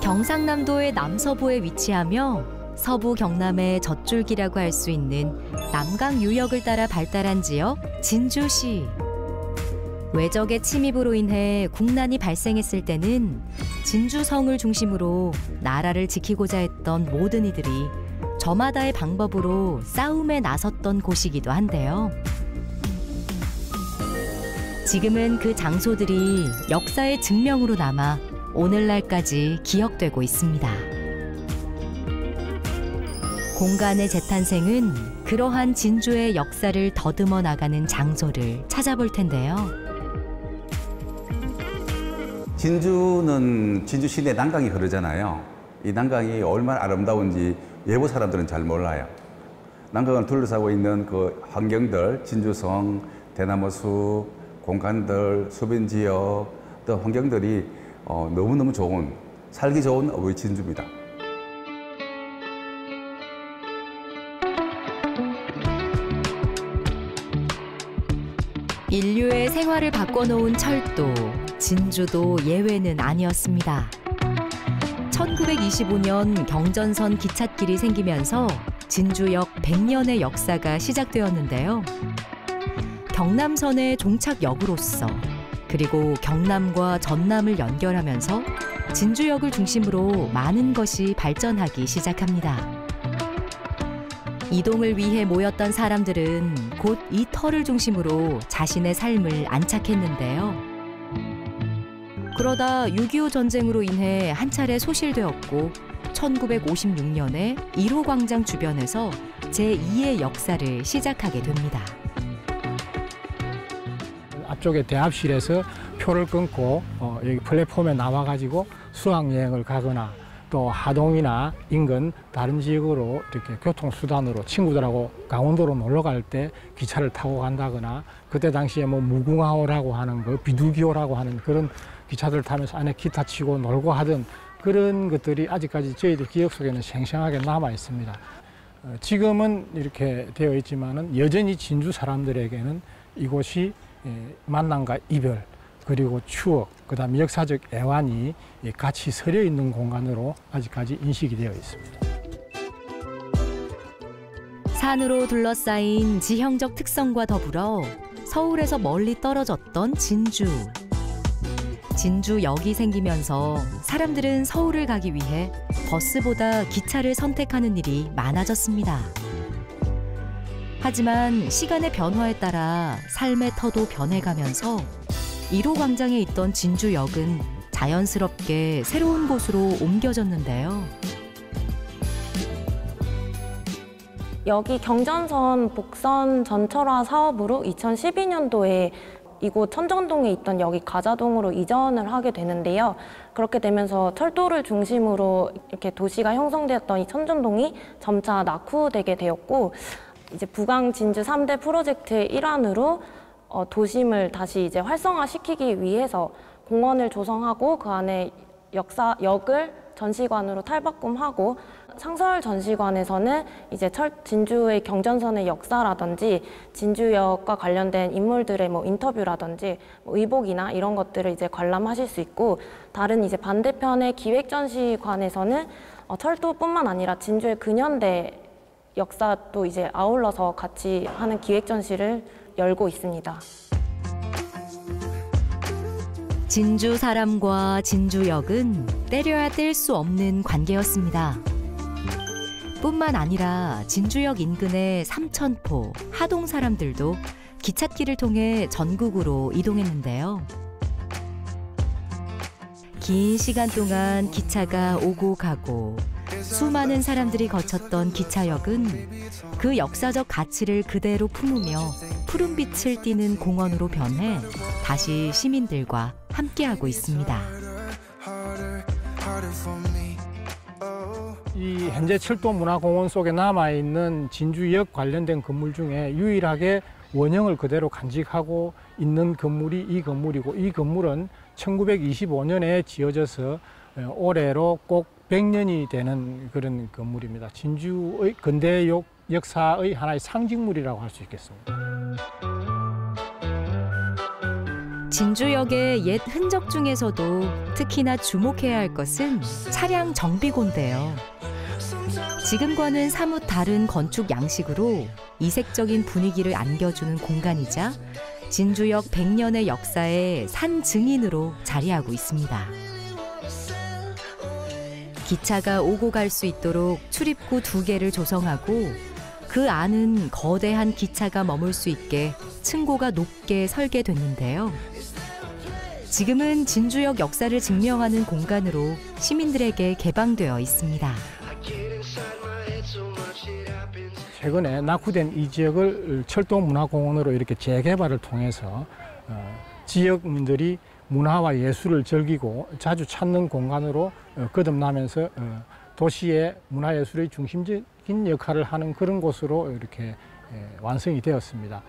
경상남도의 남서부에 위치하며 서부 경남의 젖줄기라고 할 수 있는 남강 유역을 따라 발달한 지역 진주시. 외적의 침입으로 인해 국난이 발생했을 때는 진주성을 중심으로 나라를 지키고자 했던 모든 이들이 저마다의 방법으로 싸움에 나섰던 곳이기도 한데요. 지금은 그 장소들이 역사의 증명으로 남아 오늘날까지 기억되고 있습니다. 공간의 재탄생은 그러한 진주의 역사를 더듬어 나가는 장소를 찾아볼 텐데요. 진주는 진주 시내 난강이 흐르잖아요. 이 난강이 얼마나 아름다운지 외부 사람들은 잘 몰라요. 난강을 둘러싸고 있는 그 환경들, 진주성, 대나무숲, 공간들, 수변지역, 또 환경들이 너무너무 좋은, 살기 좋은 우리 진주입니다. 인류의 생활을 바꿔놓은 철도, 진주도 예외는 아니었습니다. 1925년 경전선 기찻길이 생기면서 진주역 100년의 역사가 시작되었는데요. 경남선의 종착역으로서 그리고 경남과 전남을 연결하면서 진주역을 중심으로 많은 것이 발전하기 시작합니다. 이동을 위해 모였던 사람들은 곧 이 터를 중심으로 자신의 삶을 안착했는데요. 그러다 6.25 전쟁으로 인해 한 차례 소실되었고 1956년에 1호 광장 주변에서 제2의 역사를 시작하게 됩니다. 앞쪽에 대합실에서 표를 끊고 여기 플랫폼에 나와가지고 수학여행을 가거나 또 하동이나 인근 다른 지역으로 이렇게 교통수단으로 친구들하고 강원도로 놀러 갈 때 기차를 타고 간다거나 그때 당시에 뭐 무궁화호라고 하는 거, 비둘기호라고 하는 그런 기차들 타면서 안에 기타 치고 놀고 하던 그런 것들이 아직까지 저희들 기억 속에는 생생하게 남아 있습니다. 지금은 이렇게 되어 있지만은 여전히 진주 사람들에게는 이곳이 만남과 이별, 그리고 추억, 그다음 역사적 애환이 같이 서려 있는 공간으로 아직까지 인식이 되어 있습니다. 산으로 둘러싸인 지형적 특성과 더불어 서울에서 멀리 떨어졌던 진주. 진주역이 생기면서 사람들은 서울을 가기 위해 버스보다 기차를 선택하는 일이 많아졌습니다. 하지만 시간의 변화에 따라 삶의 터도 변해가면서 1호 광장에 있던 진주역은 자연스럽게 새로운 곳으로 옮겨졌는데요. 여기 경전선 복선 전철화 사업으로 2012년도에 이곳 천정동에 있던 여기 가자동으로 이전을 하게 되는데요. 그렇게 되면서 철도를 중심으로 이렇게 도시가 형성되었던 이 천정동이 점차 낙후되게 되었고, 이제 부강 진주 3대 프로젝트의 일환으로 도심을 다시 이제 활성화시키기 위해서 공원을 조성하고 그 안에 역을 전시관으로 탈바꿈하고, 상설 전시관에서는 이제 진주의 경전선의 역사라든지 진주역과 관련된 인물들의 뭐 인터뷰라든지 뭐 의복이나 이런 것들을 이제 관람하실 수 있고, 다른 이제 반대편의 기획 전시관에서는 철도뿐만 아니라 진주의 근현대 역사도 이제 아울러서 같이 하는 기획 전시를 열고 있습니다. 진주 사람과 진주역은 때려야 뗄 수 없는 관계였습니다. 뿐만 아니라 진주역 인근의 삼천포, 하동 사람들도 기찻길을 통해 전국으로 이동했는데요. 긴 시간 동안 기차가 오고 가고 수많은 사람들이 거쳤던 기차역은 그 역사적 가치를 그대로 품으며 푸른빛을 띠는 공원으로 변해 다시 시민들과 함께하고 있습니다. 이 현재 철도문화공원 속에 남아있는 진주역 관련된 건물 중에 유일하게 원형을 그대로 간직하고 있는 건물이 이 건물이고, 이 건물은 1925년에 지어져서 올해로 꼭 100년이 되는 그런 건물입니다. 진주의 근대 역사의 하나의 상징물이라고 할 수 있겠습니다. 진주역의 옛 흔적 중에서도 특히나 주목해야 할 것은 차량 정비고인데요. 지금과는 사뭇 다른 건축 양식으로 이색적인 분위기를 안겨주는 공간이자 진주역 100년의 역사의 산 증인으로 자리하고 있습니다. 기차가 오고 갈 수 있도록 출입구 2개를 조성하고 그 안은 거대한 기차가 머물 수 있게 층고가 높게 설계됐는데요. 지금은 진주역 역사를 증명하는 공간으로 시민들에게 개방되어 있습니다. 최근에 낙후된 이 지역을 철도문화공원으로 이렇게 재개발을 통해서 지역민들이 문화와 예술을 즐기고 자주 찾는 공간으로 거듭나면서 도시의 문화예술의 중심적인 역할을 하는 그런 곳으로 이렇게 완성이 되었습니다.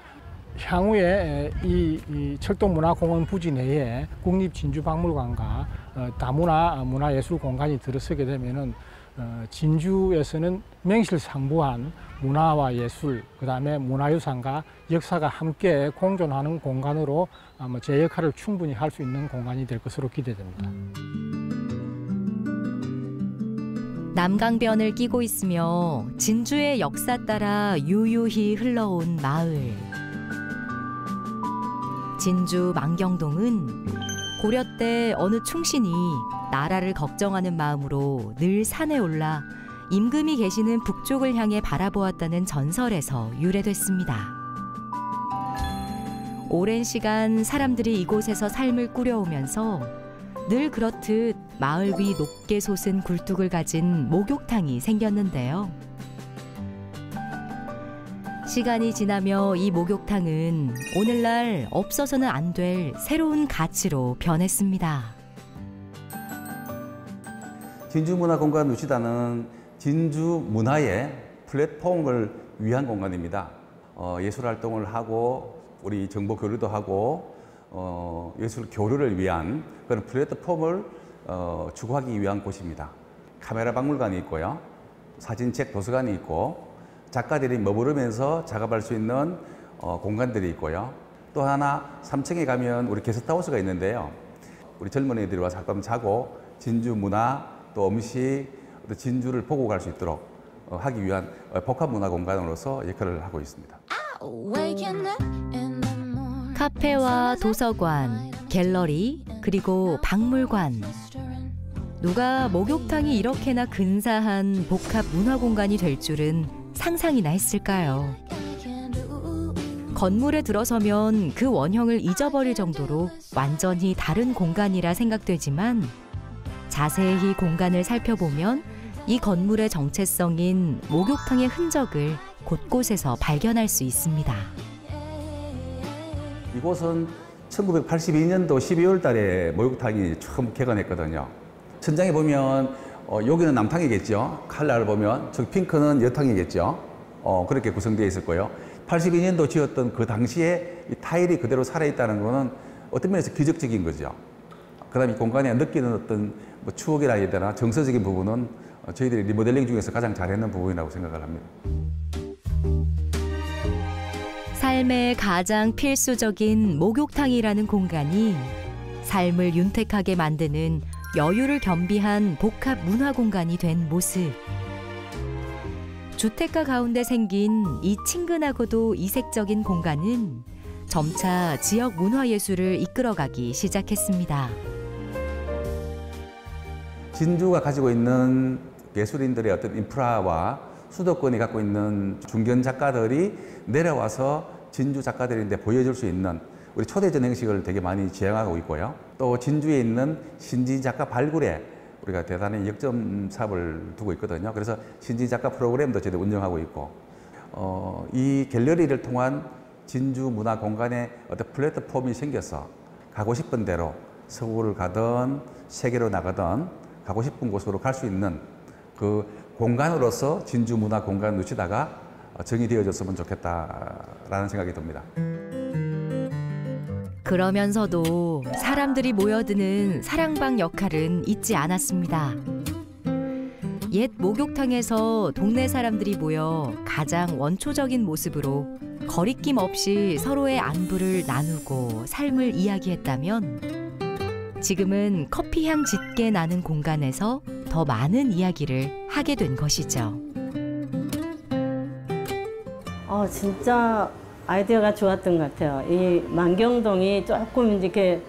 향후에 이 철도문화공원 부지 내에 국립진주박물관과 다문화 문화예술공간이 들어서게 되면은 진주에서는 명실상부한 문화와 예술, 그다음에 문화유산과 역사가 함께 공존하는 공간으로 아마 제 역할을 충분히 할 수 있는 공간이 될 것으로 기대됩니다. 남강변을 끼고 있으며 진주의 역사 따라 유유히 흘러온 마을. 진주 만경동은 고려 때 어느 충신이 나라를 걱정하는 마음으로 늘 산에 올라 임금이 계시는 북쪽을 향해 바라보았다는 전설에서 유래됐습니다. 오랜 시간 사람들이 이곳에서 삶을 꾸려오면서 늘 그렇듯 마을 위 높게 솟은 굴뚝을 가진 목욕탕이 생겼는데요. 시간이 지나며 이 목욕탕은 오늘날 없어서는 안 될 새로운 가치로 변했습니다. 진주문화공간 누시다는 진주 문화의 플랫폼을 위한 공간입니다. 예술 활동을 하고 우리 정보 교류도 하고 예술 교류를 위한 그런 플랫폼을 추구하기 위한 곳입니다. 카메라 박물관이 있고요. 사진책 도서관이 있고 작가들이 머무르면서 작업할 수 있는 공간들이 있고요. 또 하나 3층에 가면 우리 게스트하우스가 있는데요. 우리 젊은이들이 와서 잠깐 자고 진주 문화 또 음식 또 진주를 보고 갈 수 있도록 하기 위한 복합문화 공간으로서 역할을 하고 있습니다. 카페와 도서관, 갤러리, 그리고 박물관. 누가 목욕탕이 이렇게나 근사한 복합 문화 공간이 될 줄은 상상이나 했을까요? 건물에 들어서면 그 원형을 잊어버릴 정도로 완전히 다른 공간이라 생각되지만 자세히 공간을 살펴보면 이 건물의 정체성인 목욕탕의 흔적을 곳곳에서 발견할 수 있습니다. 이곳은 1982년도 12월 달에 목욕탕이 처음 개관했거든요. 천장에 보면 여기는 남탕이겠죠. 칼라를 보면 저 핑크는 여탕이겠죠. 그렇게 구성되어 있을 거예요. 82년도 지었던 그 당시에 이 타일이 그대로 살아있다는 것은 어떤 면에서 기적적인 거죠. 그 다음에 이 공간에 느끼는 어떤 뭐 추억이라 해야 되나 정서적인 부분은 저희들이 리모델링 중에서 가장 잘했는 부분이라고 생각을 합니다. 삶의 가장 필수적인 목욕탕이라는 공간이 삶을 윤택하게 만드는 여유를 겸비한 복합 문화 공간이 된 모습. 주택가 가운데 생긴 이 친근하고도 이색적인 공간은 점차 지역 문화예술을 이끌어가기 시작했습니다. 진주가 가지고 있는 예술인들의 어떤 인프라와 수도권이 갖고 있는 중견 작가들이 내려와서 진주 작가들인데 보여줄 수 있는 우리 초대전 형식을 되게 많이 지향하고 있고요. 또 진주에 있는 신진 작가 발굴에 우리가 대단히 역점삽을 두고 있거든요. 그래서 신진 작가 프로그램도 저희들 운영하고 있고 이 갤러리를 통한 진주 문화 공간에 어떤 플랫폼이 생겨서 가고 싶은 대로 서울을 가든 세계로 나가든 가고 싶은 곳으로 갈 수 있는 그 공간으로서 진주 문화 공간 누시다가 정의되어졌으면 좋겠다라는 생각이 듭니다. 그러면서도 사람들이 모여드는 사랑방 역할은 잊지 않았습니다. 옛 목욕탕에서 동네 사람들이 모여 가장 원초적인 모습으로 거리낌 없이 서로의 안부를 나누고 삶을 이야기했다면 지금은 커피향 짙게 나는 공간에서 더 많은 이야기를 하게 된 것이죠. 진짜 아이디어가 좋았던 것 같아요. 이 만경동이 조금 이렇게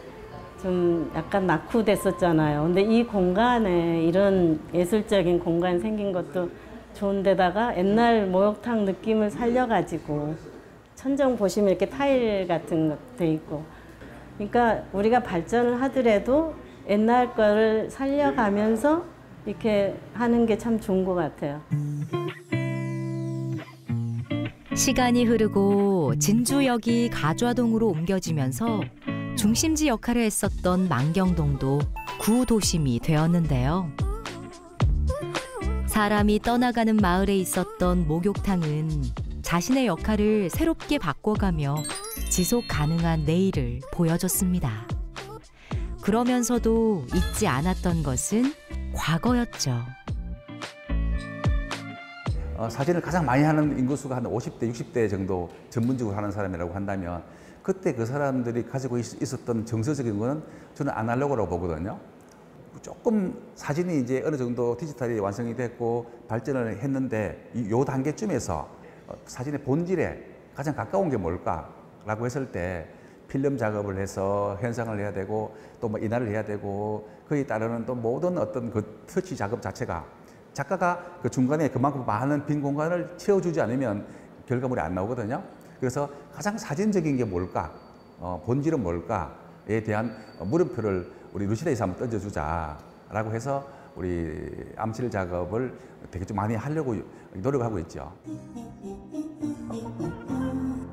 좀 약간 낙후됐었잖아요. 근데 이 공간에 이런 예술적인 공간 생긴 것도 좋은데다가 옛날 목욕탕 느낌을 살려가지고 천정 보시면 이렇게 타일 같은 것도 돼 있고, 그러니까 우리가 발전을 하더라도 옛날 거를 살려가면서 이렇게 하는 게 참 좋은 것 같아요. 시간이 흐르고 진주역이 가좌동으로 옮겨지면서 중심지 역할을 했었던 만경동도 구도심이 되었는데요. 사람이 떠나가는 마을에 있었던 목욕탕은 자신의 역할을 새롭게 바꿔가며 지속 가능한 내일을 보여줬습니다. 그러면서도 잊지 않았던 것은 과거였죠. 사진을 가장 많이 하는 인구수가 한 50대, 60대 정도 전문적으로 하는 사람이라고 한다면 그때 그 사람들이 가지고 있었던 정서적인 거는 저는 아날로그라고 보거든요. 조금 사진이 이제 어느 정도 디지털이 완성이 됐고 발전을 했는데 이 단계쯤에서 사진의 본질에 가장 가까운 게 뭘까라고 했을 때 필름 작업을 해서 현상을 해야 되고 또 뭐 인화를 해야 되고 거기에 따르는 또 모든 어떤 그 터치 작업 자체가 작가가 그 중간에 그만큼 많은 빈 공간을 채워주지 않으면 결과물이 안 나오거든요. 그래서 가장 사진적인 게 뭘까, 본질은 뭘까에 대한 물음표를 우리 루시다에서 한번 던져주자라고 해서 우리 암실 작업을 되게 좀 많이 하려고 노력하고 있죠.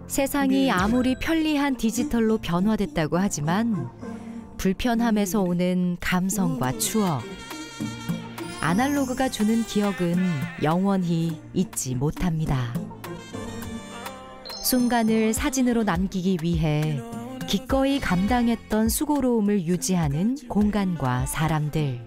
세상이 아무리 편리한 디지털로 변화됐다고 하지만 불편함에서 오는 감성과 추억, 아날로그가 주는 기억은 영원히 잊지 못합니다. 순간을 사진으로 남기기 위해 기꺼이 감당했던 수고로움을 유지하는 공간과 사람들.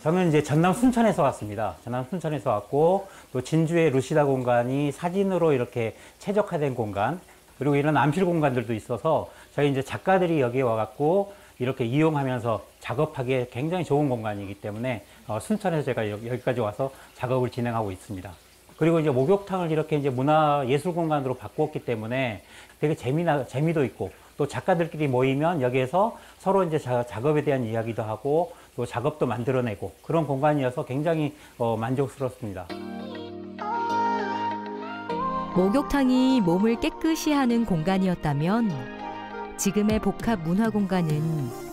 저는 이제 전남 순천에서 왔습니다. 전남 순천에서 왔고 또 진주의 루시다 공간이 사진으로 이렇게 최적화된 공간, 그리고 이런 암실 공간들도 있어서 저희 이제 작가들이 여기에 와갖고 이렇게 이용하면서 작업하기에 굉장히 좋은 공간이기 때문에 순천에서 제가 여기까지 와서 작업을 진행하고 있습니다. 그리고 이제 목욕탕을 이렇게 이제 문화 예술 공간으로 바꾸었기 때문에 되게 재미도 있고 또 작가들끼리 모이면 여기에서 서로 이제 작업에 대한 이야기도 하고 또 작업도 만들어내고 그런 공간이어서 굉장히 만족스럽습니다. 목욕탕이 몸을 깨끗이 하는 공간이었다면 지금의 복합 문화 공간은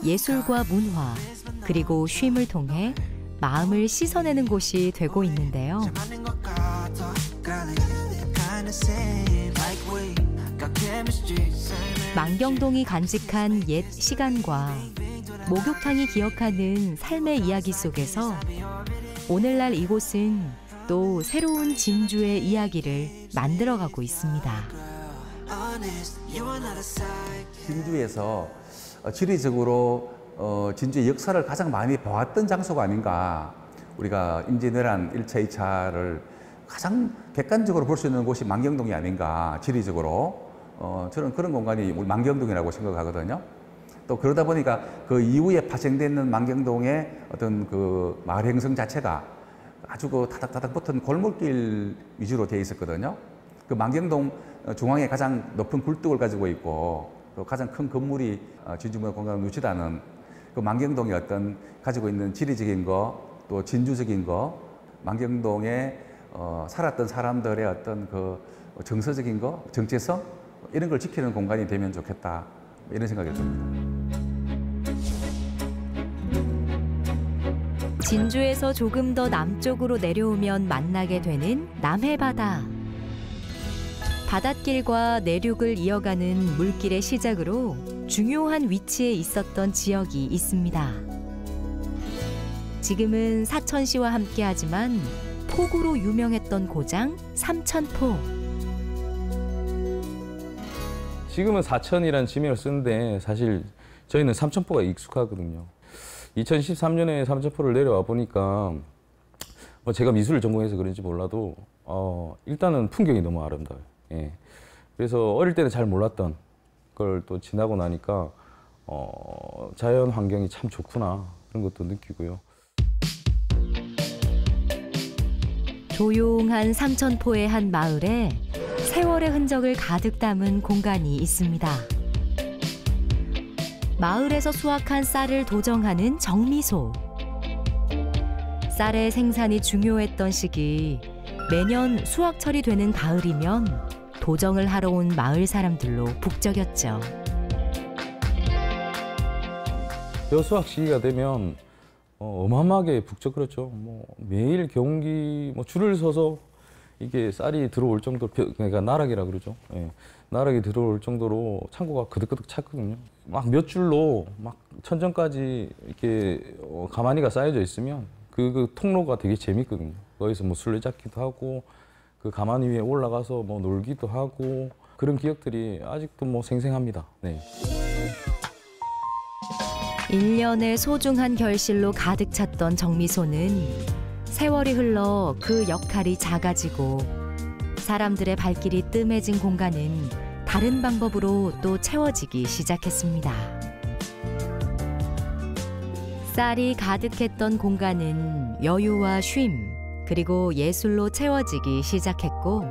예술과 문화 그리고 쉼을 통해 마음을 씻어내는 곳이 되고 있는데요. 만경동이 간직한 옛 시간과 목욕탕이 기억하는 삶의 이야기 속에서 오늘날 이곳은 또 새로운 진주의 이야기를 만들어가고 있습니다. 진주에서 지리적으로 진주의 역사를 가장 많이 봐왔던 장소가 아닌가. 우리가 임진왜란 1차, 2차를 가장 객관적으로 볼 수 있는 곳이 만경동이 아닌가, 지리적으로. 저는 그런 공간이 우리 만경동이라고 생각하거든요. 또 그러다 보니까 그 이후에 파생되는 만경동의 어떤 그 마을 형성 자체가 아주 그 다닥다닥 붙은 골목길 위주로 되어 있었거든요. 그 만경동 중앙에 가장 높은 굴뚝을 가지고 있고 또 가장 큰 건물이 진주문화공간 루시다는 그 만경동의 어떤 가지고 있는 지리적인 거, 또 진주적인 거, 만경동에 살았던 사람들의 어떤 그 정서적인 거, 정체성 이런 걸 지키는 공간이 되면 좋겠다, 이런 생각이 듭니다. 진주에서 조금 더 남쪽으로 내려오면 만나게 되는 남해바다. 바닷길과 내륙을 이어가는 물길의 시작으로 중요한 위치에 있었던 지역이 있습니다. 지금은 사천시와 함께하지만 폭우로 유명했던 고장 삼천포. 지금은 사천이라는 지명을 쓰는데 사실 저희는 삼천포가 익숙하거든요. 2013년에 삼천포를 내려와 보니까 제가 미술을 전공해서 그런지 몰라도 일단은 풍경이 너무 아름다워요. 예. 그래서 어릴 때는 잘 몰랐던 걸 또 지나고 나니까 자연 환경이 참 좋구나 그런 것도 느끼고요. 조용한 삼천포의 한 마을에 세월의 흔적을 가득 담은 공간이 있습니다. 마을에서 수확한 쌀을 도정하는 정미소. 쌀의 생산이 중요했던 시기, 매년 수확철이 되는 가을이면 도정을 하러 온 마을 사람들로 북적였죠. 벼수확 시기가 되면 어마어마하게 북적거렸죠. 뭐 매일 경운기 줄을 서서 이게 쌀이 들어올 정도로, 그러니까 나락이라 그러죠. 예. 나락이 들어올 정도로 창고가 그득그득 찼거든요. 막 몇 줄로 막 천정까지 이렇게 가마니가 쌓여져 있으면 그 통로가 되게 재밌거든요. 거기서 뭐 술래잡기도 하고 그 가마니 위에 올라가서 뭐 놀기도 하고 그런 기억들이 아직도 뭐 생생합니다. 네. 1년의 소중한 결실로 가득 찼던 정미소는 세월이 흘러 그 역할이 작아지고 사람들의 발길이 뜸해진 공간은 다른 방법으로 또 채워지기 시작했습니다. 쌀이 가득했던 공간은 여유와 쉼, 그리고 예술로 채워지기 시작했고,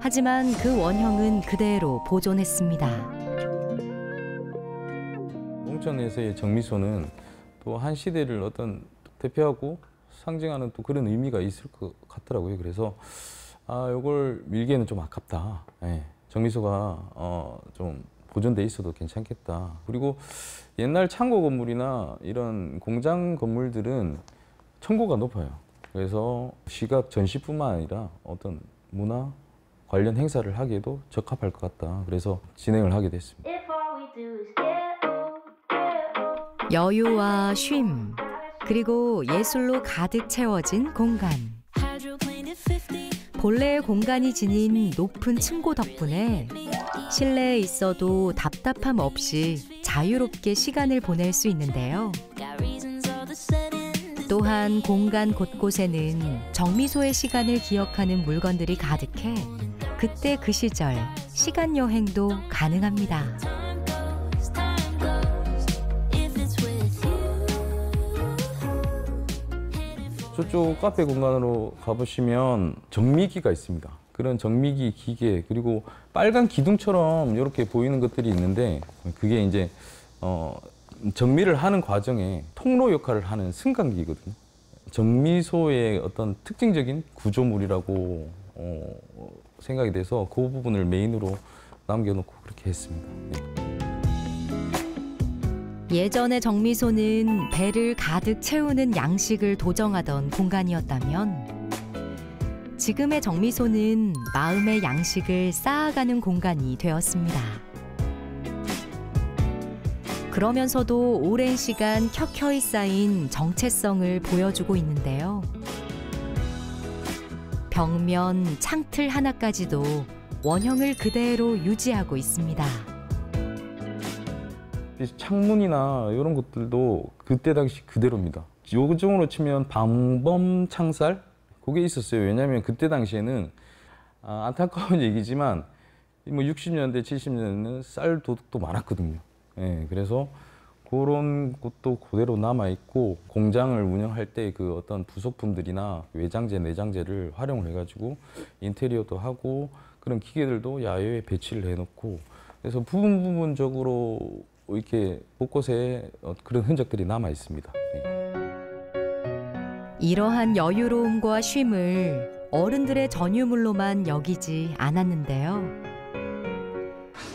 하지만 그 원형은 그대로 보존했습니다. 농촌에서의 정미소는 또 한 시대를 어떤 대표하고 상징하는 또 그런 의미가 있을 것 같더라고요. 그래서 이걸 밀기에는 좀 아깝다. 예. 정미소가 좀 보존돼 있어도 괜찮겠다. 그리고 옛날 창고 건물이나 이런 공장 건물들은 층고가 높아요. 그래서 시각 전시뿐만 아니라 어떤 문화 관련 행사를 하기에도 적합할 것 같다. 그래서 진행을 하게 됐습니다. 여유와 쉼, 그리고 예술로 가득 채워진 공간. 본래의 공간이 지닌 높은 층고 덕분에 실내에 있어도 답답함 없이 자유롭게 시간을 보낼 수 있는데요. 또한 공간 곳곳에는 정미소의 시간을 기억하는 물건들이 가득해 그때 그 시절 시간 여행도 가능합니다. 저쪽 카페 공간으로 가보시면 정미기가 있습니다. 그런 정미기 기계, 그리고 빨간 기둥처럼 이렇게 보이는 것들이 있는데 그게 이제 정미를 하는 과정에 통로 역할을 하는 승강기거든요. 정미소의 어떤 특징적인 구조물이라고 생각이 돼서 그 부분을 메인으로 남겨놓고 그렇게 했습니다. 네. 예전의 정미소는 배를 가득 채우는 양식을 도정하던 공간이었다면 지금의 정미소는 마음의 양식을 쌓아가는 공간이 되었습니다. 그러면서도 오랜 시간 켜켜이 쌓인 정체성을 보여주고 있는데요. 벽면, 창틀 하나까지도 원형을 그대로 유지하고 있습니다. 창문이나 이런 것들도 그때 당시 그대로입니다. 요즘으로 치면 방범 창살? 그게 있었어요. 왜냐하면 그때 당시에는 안타까운 얘기지만 뭐 60년대, 70년대는 쌀 도둑도 많았거든요. 예, 그래서 그런 것도 그대로 남아있고 공장을 운영할 때 그 어떤 부속품들이나 외장재, 내장재를 활용을 해가지고 인테리어도 하고 그런 기계들도 야외에 배치를 해놓고 그래서 부분적으로 이렇게 곳곳에 그런 흔적들이 남아 있습니다. 예. 이러한 여유로움과 쉼을 어른들의 전유물로만 여기지 않았는데요.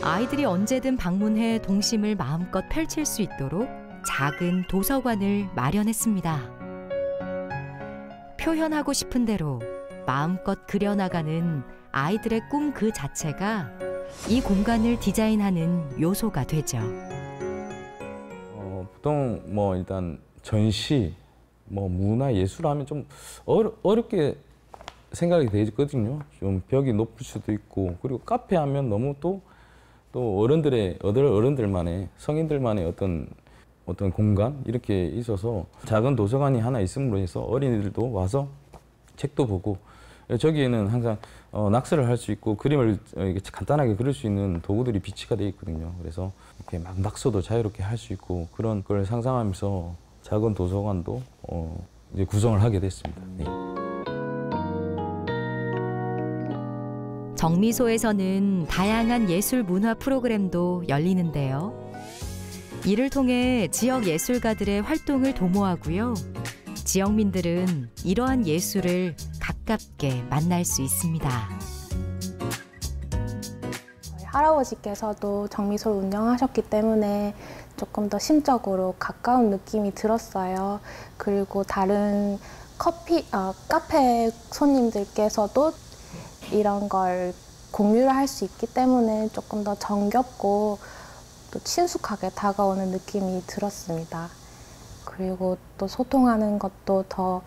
아이들이 언제든 방문해 동심을 마음껏 펼칠 수 있도록 작은 도서관을 마련했습니다. 표현하고 싶은 대로 마음껏 그려나가는 아이들의 꿈 그 자체가 이 공간을 디자인하는 요소가 되죠. 보통 뭐 일단 전시, 뭐 문화 예술 하면 좀 어렵게 생각이 되거든요. 좀 벽이 높을 수도 있고 그리고 카페 하면 너무 또 어른들만의 성인들만의 어떤 공간 이렇게 있어서 작은 도서관이 하나 있음으로 해서 어린이들도 와서 책도 보고 저기에는 항상 낙서를 할 수 있고 그림을 이렇게 간단하게 그릴 수 있는 도구들이 비치가 되어 있거든요. 그래서 이렇게 막 낙서도 자유롭게 할 수 있고 그런 걸 상상하면서 작은 도서관도 이제 구성을 하게 됐습니다. 네. 정미소에서는 다양한 예술 문화 프로그램도 열리는데요. 이를 통해 지역 예술가들의 활동을 도모하고요. 지역민들은 이러한 예술을 가깝게 만날 수 있습니다. 저희 할아버지께서도 정미소를 운영하셨기 때문에 조금 더 심적으로 가까운 느낌이 들었어요. 그리고 다른 카페 손님들께서도 이런 걸 공유를 할 수 있기 때문에 조금 더 정겹고 또 친숙하게 다가오는 느낌이 들었습니다. 그리고 또 소통하는 것도 더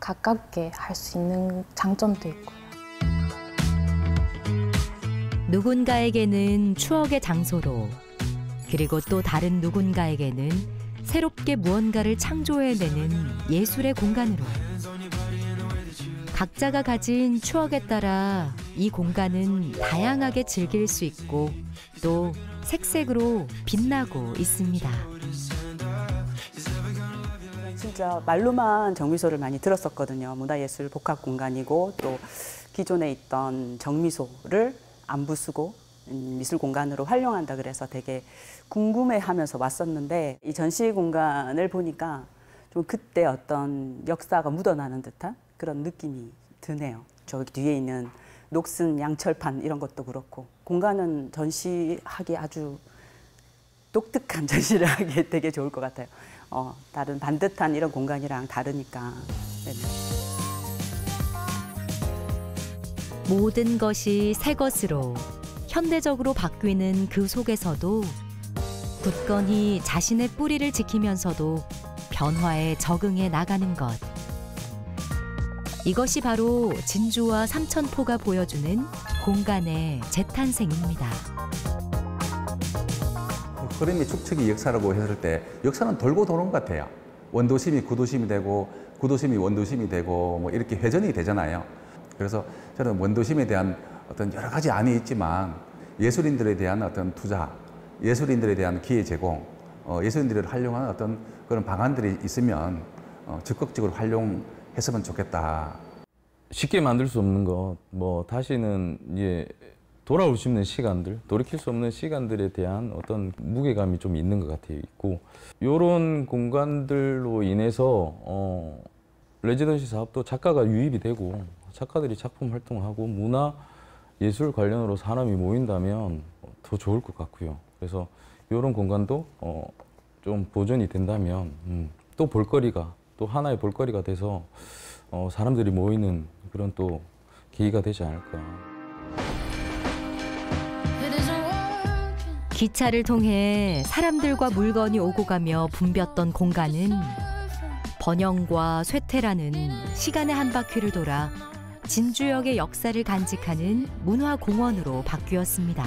가깝게 할 수 있는 장점도 있고요. 누군가에게는 추억의 장소로, 그리고 또 다른 누군가에게는 새롭게 무언가를 창조해내는 예술의 공간으로. 각자가 가진 추억에 따라 이 공간은 다양하게 즐길 수 있고 또 색색으로 빛나고 있습니다. 진짜 말로만 정미소를 많이 들었었거든요. 문화예술 복합공간이고 또 기존에 있던 정미소를 안 부수고 미술 공간으로 활용한다 그래서 되게 궁금해하면서 왔었는데 이 전시 공간을 보니까 좀 그때 어떤 역사가 묻어나는 듯한 그런 느낌이 드네요. 저기 뒤에 있는 녹슨 양철판 이런 것도 그렇고 공간은 전시하기 아주 독특한 전시를 하기에 되게 좋을 것 같아요. 다른 반듯한 이런 공간이랑 다르니까. 네네. 모든 것이 새 것으로 현대적으로 바뀌는 그 속에서도 굳건히 자신의 뿌리를 지키면서도 변화에 적응해 나가는 것. 이것이 바로 진주와 삼천포가 보여주는 공간의 재탄생입니다. 그림의 축적이 역사라고 했을 때 역사는 돌고 도는 것 같아요. 원도심이 구도심이 되고 구도심이 원도심이 되고 뭐 이렇게 회전이 되잖아요. 그래서 저는 원도심에 대한 어떤 여러 가지 안이 있지만 예술인들에 대한 어떤 투자, 예술인들에 대한 기회 제공, 예술인들을 활용하는 어떤 그런 방안들이 있으면 적극적으로 활용했으면 좋겠다. 쉽게 만들 수 없는 것, 뭐 다시는 이제 돌아올 수 있는 시간들, 돌이킬 수 없는 시간들에 대한 어떤 무게감이 좀 있는 것 같아요. 있고 이런 공간들로 인해서 레지던시 사업도 작가가 유입이 되고 작가들이 작품 활동하고 문화 예술 관련으로 사람이 모인다면 더 좋을 것 같고요. 그래서 이런 공간도 좀 보존이 된다면 또 볼거리가 또 하나의 볼거리가 돼서 사람들이 모이는 그런 또 계기가 되지 않을까. 기차를 통해 사람들과 물건이 오고 가며 붐볐던 공간은 번영과 쇠퇴라는 시간의 한 바퀴를 돌아 진주역의 역사를 간직하는 문화공원으로 바뀌었습니다.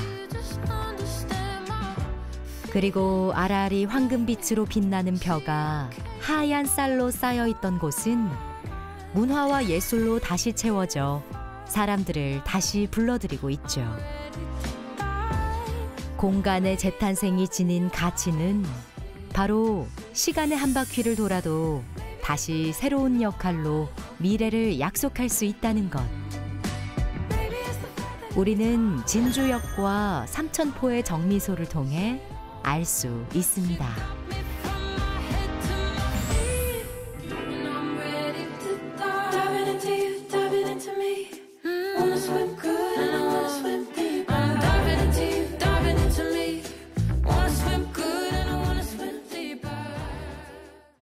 그리고 아라리 황금빛으로 빛나는 벼가 하얀 쌀로 쌓여있던 곳은 문화와 예술로 다시 채워져 사람들을 다시 불러들이고 있죠. 공간의 재탄생이 지닌 가치는 바로 시간의 한 바퀴를 돌아도 다시 새로운 역할로 미래를 약속할 수 있다는 것. 우리는 진주역과 삼천포의 정미소를 통해 알 수 있습니다. Diving into me. Wanna swim good.